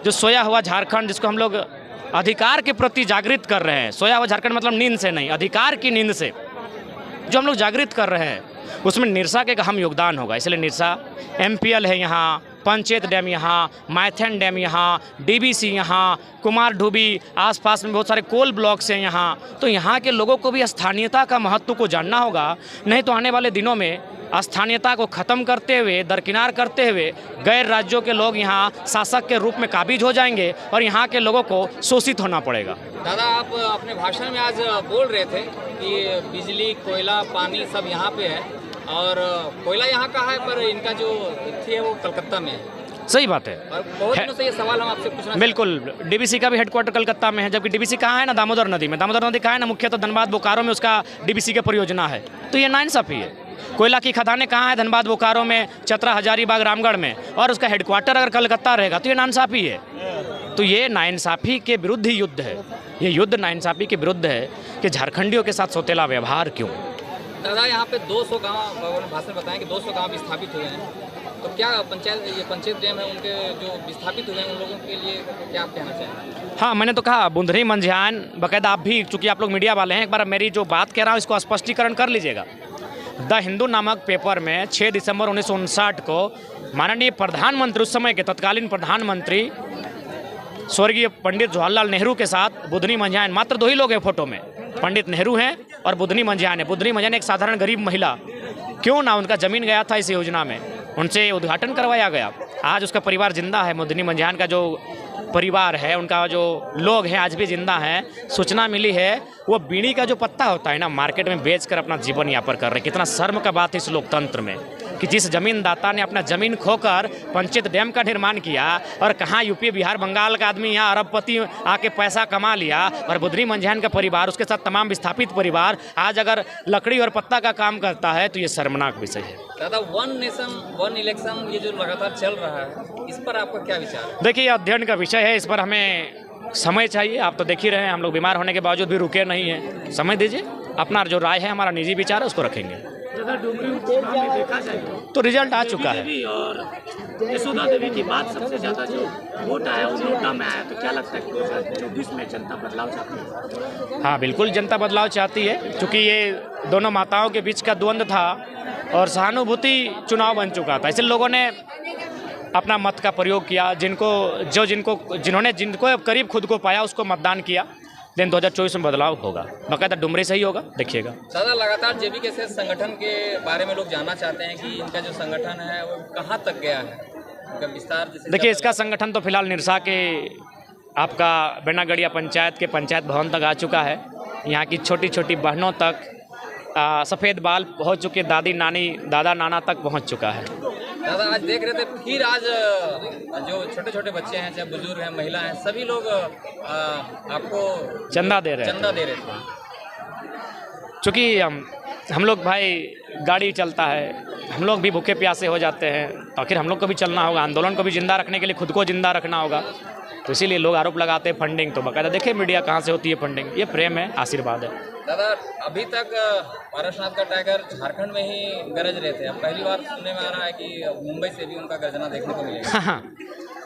जो सोया हुआ झारखंड, जिसको हम लोग अधिकार के प्रति जागृत कर रहे हैं। सोया हुआ झारखंड मतलब नींद से नहीं, अधिकार की नींद से जो हम लोग जागृत कर रहे हैं, उसमें निरसा का एक अहम योगदान होगा। इसलिए निरसा, MPL है यहाँ, पंचेत डैम यहाँ, माइथन डैम यहाँ, DBC यहाँ, कुमार ढूबी, आसपास में बहुत सारे कोल ब्लॉक्स हैं यहाँ। तो यहाँ के लोगों को भी स्थानीयता का महत्व को जानना होगा, नहीं तो आने वाले दिनों में स्थानीयता को ख़त्म करते हुए, दरकिनार करते हुए गैर राज्यों के लोग यहाँ शासक के रूप में काबिज हो जाएंगे और यहाँ के लोगों को शोषित होना पड़ेगा। दादा, आप अपने भाषण में आज बोल रहे थे कि बिजली, कोयला, पानी सब यहाँ पे है और कोयला यहाँ का है, पर इनका जो थी है वो कलकत्ता में है। सही बात है। और बहुत दिनों से ये सवाल हम आपसे पूछना। बिल्कुल, DBC का भी हेडक्वार्टर कलकत्ता में है, जबकि DBC कहाँ है ना, दामोदर नदी में। दामोदर नदी कहाँ है ना, मुख्यतः धनबाद बोकारो में उसका DBC की परियोजना है। तो ये नाइंसाफ़ी है। कोयला की खदानें कहाँ है, धनबाद बोकारो में, चतरा, हजारीबाग, रामगढ़ में, और उसका हेडक्वार्टर अगर कलकत्ता रहेगा तो ये नाइंसाफ़ी है। तो ये नाइंसाफ़ी के विरुद्ध ही युद्ध है। ये युद्ध नाइंसाफ़ी के विरुद्ध है कि झारखंडियों के साथ सौतेला व्यवहार क्यों। दादा, यहाँ पे 200 गाँव भाषण बताएं कि 200 गाँव विस्थापित हुए हैं, तो क्या पंचायत डैम है उनके जो विस्थापित हुए हैं उन लोगों के लिए क्या आप कहना चाहेंगे? हाँ, मैंने तो कहा बुंदरी मंझियान, बाकायदा आप भी, चूँकि आप लोग मीडिया वाले हैं, एक बार मेरी जो बात कह रहा हूँ इसको स्पष्टीकरण कर लीजिएगा। द हिंदू नामक पेपर में 6 दिसंबर 1959 को माननीय प्रधानमंत्री, उस समय के तत्कालीन प्रधानमंत्री स्वर्गीय पंडित जवाहरलाल नेहरू के साथ बुधनी मंझियान, मात्र 2 ही लोग हैं फोटो में, पंडित नेहरू हैं और बुधनी मंझियान है। बुधनी मंझियान एक साधारण गरीब महिला, क्यों ना, उनका ज़मीन गया था इस योजना में, उनसे उद्घाटन करवाया गया। आज उसका परिवार जिंदा है। बुधनी मंझियान का जो परिवार है, उनका जो लोग हैं आज भी जिंदा हैं। सूचना मिली है वो बीड़ी का जो पत्ता होता है ना, मार्केट में बेचकर अपना जीवन यापन कर रहे हैं। कितना शर्म का बात है इस लोकतंत्र में कि जिस जमीनदाता ने अपना ज़मीन खोकर पंचेत डैम का निर्माण किया और कहाँ यूपी, बिहार, बंगाल का आदमी यहाँ अरबपति आके पैसा कमा लिया, और बुधनी मंझियान का परिवार, उसके साथ तमाम विस्थापित परिवार आज अगर लकड़ी और पत्ता का काम करता है, तो ये शर्मनाक विषय है। दादा, 1 नेशन 1 इलेक्शन ये जो लगातार चल रहा है, इस पर आपका क्या विचार है? देखिए, ये अध्ययन का विषय है, इस पर हमें समय चाहिए। आप तो देख ही रहे हैं, हम लोग बीमार होने के बावजूद भी रुके नहीं हैं। समय दीजिए, अपना जो राय है, हमारा निजी विचार है, उसको रखेंगे। तो रिजल्ट आ चुका है और यशोदा देवी की बात सबसे ज़्यादा जो वोट आया वो नोटा में आया, तो क्या लगता है कि 2024 में जनता बदलाव चाहती है? हाँ, बिल्कुल जनता बदलाव चाहती है, क्योंकि ये दोनों माताओं के बीच का द्वंद्व था और सहानुभूति चुनाव बन चुका था। इसलिए लोगों ने अपना मत का प्रयोग किया, जिनको करीब खुद को पाया उसको मतदान किया। लेकिन 2024 में बदलाव होगा, बाकायदा डुमरी से ही होगा, देखिएगा। दादा, लगातार JBK संगठन के बारे में लोग जानना चाहते हैं कि इनका जो संगठन है वो कहाँ तक गया है, इनका विस्तार। देखिए, इसका संगठन तो फिलहाल निरसा के आपका बेनागढ़िया पंचायत के पंचायत भवन तक आ चुका है। यहाँ की छोटी छोटी बहनों तक सफ़ेद बाल पहुँच चुके, दादी, नानी, दादा, नाना तक पहुँच चुका है। दादा, आज देख रहे थे फिर आज जो छोटे छोटे बच्चे हैं, चाहे बुजुर्ग हैं, महिला हैं, सभी लोग आपको चंदा दे रहे थे। चूँकि हम लोग भाई गाड़ी चलता है, हम लोग भी भूखे प्यासे हो जाते हैं, तो आखिर हम लोग को भी चलना होगा, आंदोलन को भी जिंदा रखने के लिए खुद को जिंदा रखना होगा। तो इसीलिए लोग आरोप लगाते हैं फंडिंग। तो बाकायदा देखिए मीडिया कहाँ से होती है फंडिंग। ये प्रेम है, आशीर्वाद है। दादा, अभी तक पारसनाथ का टाइगर झारखंड में ही गरज रहे थे, अब पहली बार सुनने में आ रहा है कि मुंबई से भी उनका गर्जना देखने को मिलेगा। हाँ,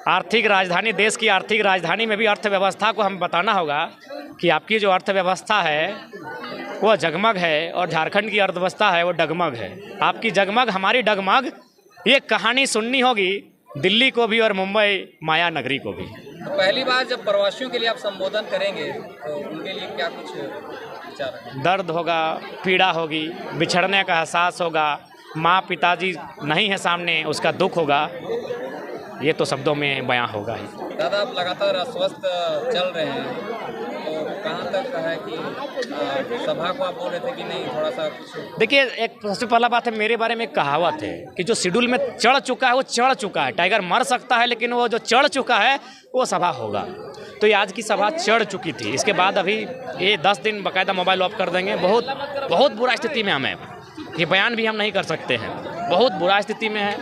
आर्थिक राजधानी, देश की आर्थिक राजधानी में भी अर्थव्यवस्था को हम बताना होगा कि आपकी जो अर्थव्यवस्था है वो जगमग है और झारखंड की अर्थव्यवस्था है वो डगमग है। आपकी जगमग, हमारी डगमग, ये कहानी सुननी होगी दिल्ली को भी और मुंबई माया नगरी को भी। तो पहली बार जब प्रवासियों के लिए आप संबोधन करेंगे तो उनके लिए क्या कुछ विचार है? दर्द होगा, पीड़ा होगी, बिछड़ने का एहसास होगा, माँ पिताजी नहीं है सामने, उसका दुख होगा। ये तो शब्दों में बयां होगा ही। दादा, आप लगातार अस्वस्थ चल रहे हैं, तो कहाँ तक है कि सभा को आप बोल रहे थे कि नहीं थोड़ा सा कुछ? देखिए, एक सबसे पहला बात है, मेरे बारे में एक कहावत है कि जो शेड्यूल में चढ़ चुका है वो चढ़ चुका है। टाइगर मर सकता है, लेकिन वो जो चढ़ चुका है वो सभा होगा। तो ये आज की सभा चढ़ चुकी थी। इसके बाद अभी ये 10 दिन बाकायदा मोबाइल ऑफ कर देंगे। बहुत बुरा स्थिति में हमें, ये बयान भी हम नहीं कर सकते हैं, बहुत बुरा स्थिति में है।